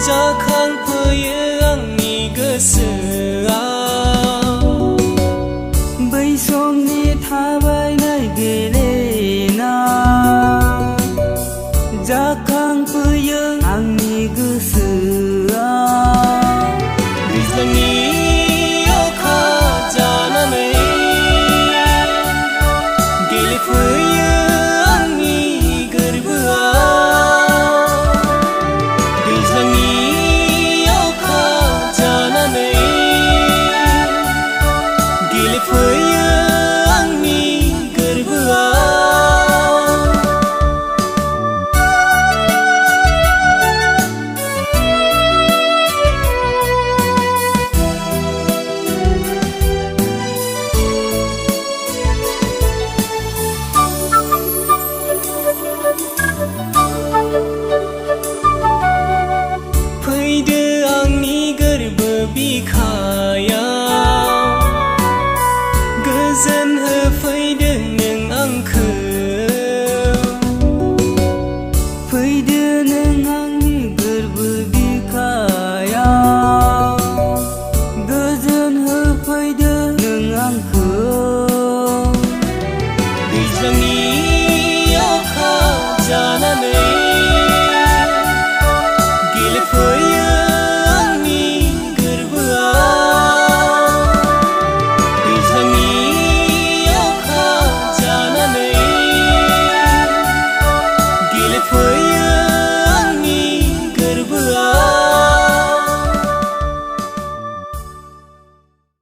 जाखांफैयो आंनि गोसोआव बै समनि थाबायनाय गेलेनाय जाखांफैयो आंनि गोसोआव दैज्लांनि अखा जानानै गेलेफैयो आंनि गोरबोआव दैज्लांनि अखा जानानै गेलेफैयो आंनि गोरबोआव फैदो आंनि गोरबो बिखायाव गोजोन होफैदो नों आंखौ फैदो नों आंनि गोरबो बिखायाव गोजोन होफैदो नों आंखौ दैज्लांनि